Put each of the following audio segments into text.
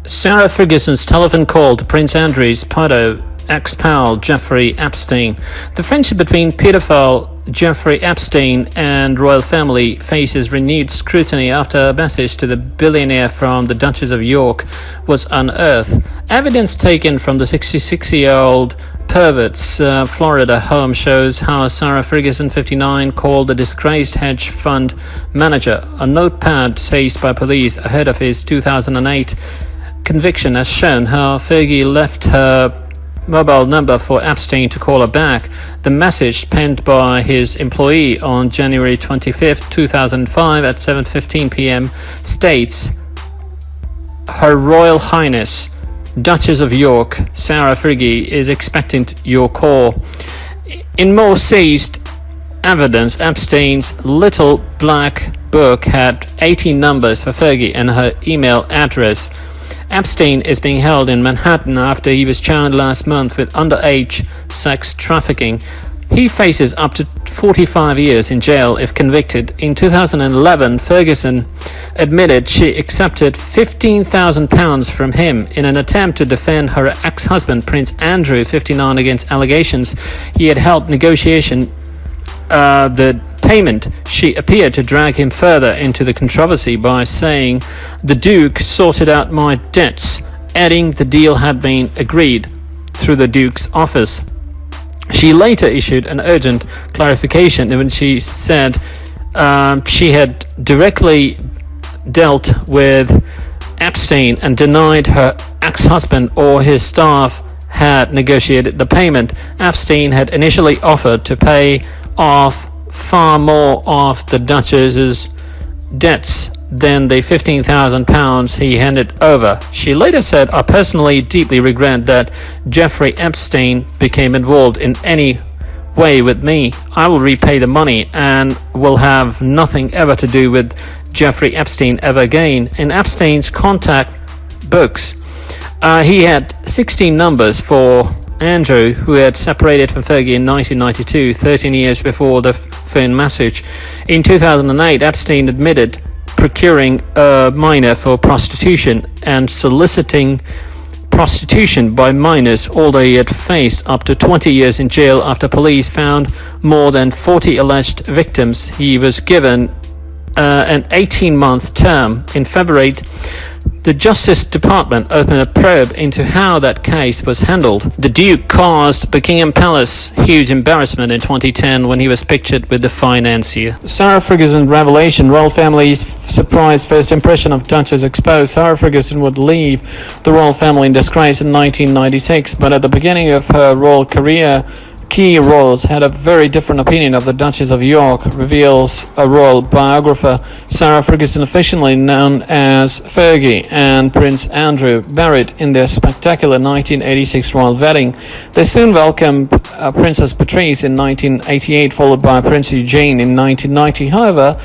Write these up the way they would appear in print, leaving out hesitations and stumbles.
Sarah Ferguson's telephone call to Prince Andrew's paedo ex-pal Jeffrey Epstein. The friendship between pedophile Jeffrey Epstein and royal family faces renewed scrutiny after a message to the billionaire from the Duchess of York was unearthed. Evidence taken from the 66-year-old pervert's Florida home shows how Sarah Ferguson, 59, called the disgraced hedge fund manager. A notepad seized by police ahead of his 2008 conviction has shown how Fergie left her mobile number for Epstein to call her back. The message, penned by his employee on January 25, 2005 at 7:15 p.m. states, "Her Royal Highness, Duchess of York, Sarah Fergie is expecting your call." In more seized evidence, Epstein's little black book had 18 numbers for Fergie and her email address. Epstein is being held in Manhattan after he was charged last month with underage sex trafficking. He faces up to 45 years in jail if convicted. In 2011, Ferguson admitted she accepted £15,000 from him in an attempt to defend her ex-husband Prince Andrew, 59, against allegations he had helped negotiation the payment. She appeared to drag him further into the controversy by saying, "The Duke sorted out my debts," adding the deal had been agreed through the Duke's office. She later issued an urgent clarification in which she said she had directly dealt with Epstein and denied her ex-husband or his staff had negotiated the payment. Epstein had initially offered to pay off far more of the Duchess's debts than the £15,000 he handed over. She later said, "I personally deeply regret that Jeffrey Epstein became involved in any way with me. I will repay the money and will have nothing ever to do with Jeffrey Epstein ever again." In Epstein's contact books, he had 16 numbers for Andrew, who had separated from Fergie in 1992, 13 years before the phone message. In 2008, Epstein admitted procuring a minor for prostitution and soliciting prostitution by minors, although he had faced up to 20 years in jail after police found more than 40 alleged victims. He was given an 18-month term. In February, the Justice Department opened a probe into how that case was handled. The Duke caused Buckingham Palace huge embarrassment in 2010 when he was pictured with the financier. Sarah Ferguson's revelation, royal family's surprise first impression of Duchess exposed. Sarah Ferguson would leave the royal family in disgrace in 1996, but at the beginning of her royal career, key royals had a very different opinion of the Duchess of York, reveals a royal biographer. Sarah Ferguson, affectionately known as Fergie, and Prince Andrew married in their spectacular 1986 royal wedding. They soon welcomed Princess Patrice in 1988, followed by Prince Eugene in 1990. However,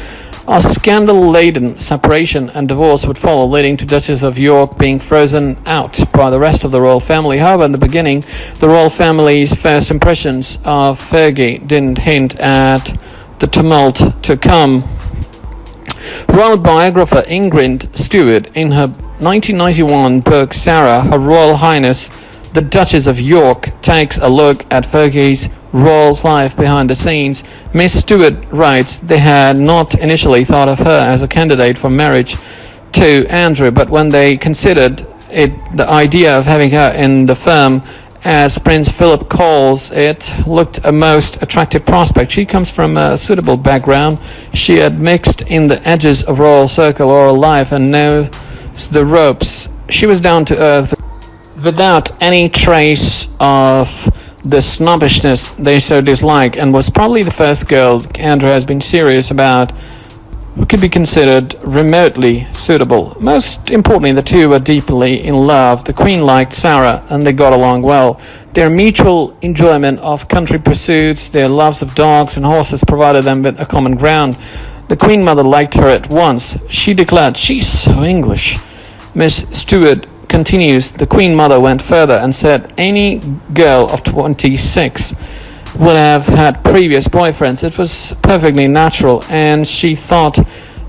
a scandal-laden separation and divorce would follow, leading to Duchess of York being frozen out by the rest of the royal family. However, in the beginning, the royal family's first impressions of Fergie didn't hint at the tumult to come. Royal biographer Ingrid Stewart, in her 1991 book Sarah, Her Royal Highness, the Duchess of York, takes a look at Fergie's royal life behind the scenes. Miss Stewart writes they had not initially thought of her as a candidate for marriage to Andrew, but when they considered it, the idea of having her in the firm, as Prince Philip calls it, looked a most attractive prospect. She comes from a suitable background. She had mixed in the edges of royal circle all her life and knows the ropes. She was down to earth without any trace of the snobbishness they so dislike, and was probably the first girl Andrew has been serious about who could be considered remotely suitable. Most importantly, the two were deeply in love. The Queen liked Sarah and they got along well. Their mutual enjoyment of country pursuits, their loves of dogs and horses provided them with a common ground. The Queen Mother liked her at once. She declared, "She's so English." Miss Stewart continues, the Queen Mother went further and said any girl of 26 would have had previous boyfriends. It was perfectly natural, and she thought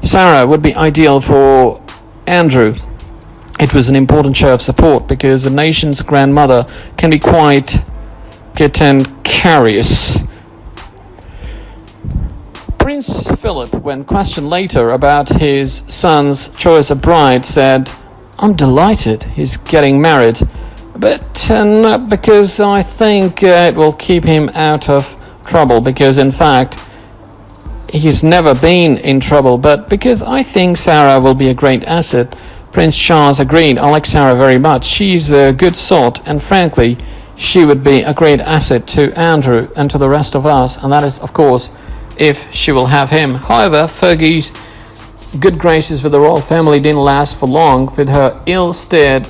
Sarah would be ideal for Andrew. it was an important show of support because the nation's grandmother can be quite curious. Prince Philip, when questioned later about his son's choice of bride, said, "I'm delighted he's getting married, but not because I think it will keep him out of trouble, because in fact he's never been in trouble, but because I think Sarah will be a great asset." Prince Charles agreed, "I like Sarah very much. She's a good sort, and frankly, she would be a great asset to Andrew and to the rest of us, and that is, of course, if she will have him." However, Fergie's good graces with the royal family didn't last for long, with her ill-steered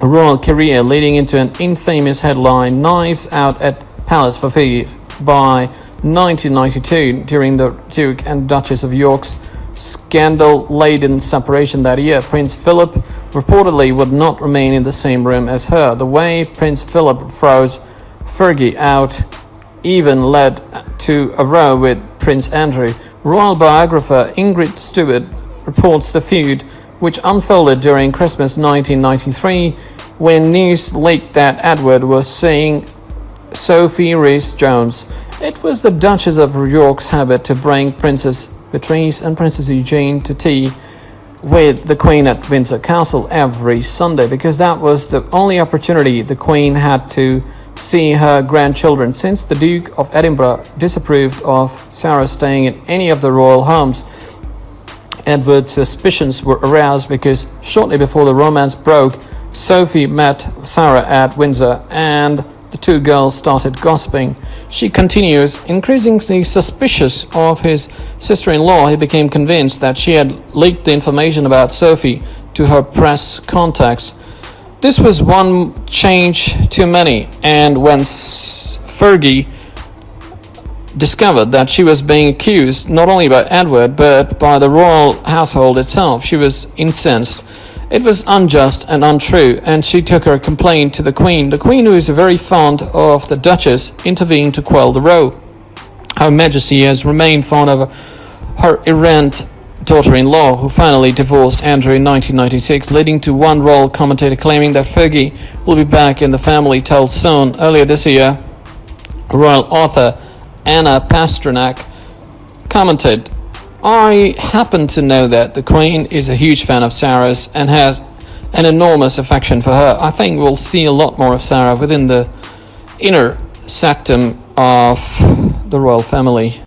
royal career leading into an infamous headline, "Knives Out at Palace for Fergie," by 1992, during the Duke and Duchess of York's scandal-laden separation that year. Prince Philip reportedly would not remain in the same room as her. The way Prince Philip froze Fergie out even led to a row with Prince Andrew. Royal biographer Ingrid Stewart reports the feud, which unfolded during Christmas 1993, when news leaked that Edward was seeing Sophie Rhys-Jones. It was the Duchess of York's habit to bring Princess Beatrice and Princess Eugenie to tea with the Queen at Windsor Castle every Sunday, because that was the only opportunity the Queen had to see her grandchildren, since the Duke of Edinburgh disapproved of Sarah staying in any of the royal homes. Edward's suspicions were aroused because shortly before the romance broke, Sophie met Sarah at Windsor and the two girls started gossiping. She continues, increasingly suspicious of his sister-in-law, he became convinced that she had leaked the information about Sophie to her press contacts. This was one change too many, and when Fergie discovered that she was being accused not only by Edward but by the royal household itself, she was incensed. It was unjust and untrue, and she took her complaint to the Queen. The Queen, who is very fond of the Duchess, intervened to quell the row. Her Majesty has remained fond of her errant daughter-in-law, who finally divorced Andrew in 1996, leading to one royal commentator claiming that Fergie will be back in the family told soon. Earlier this year, royal author Anna Pasternak commented, "I happen to know that the Queen is a huge fan of Sarah's and has an enormous affection for her. I think we'll see a lot more of Sarah within the inner sanctum of the royal family."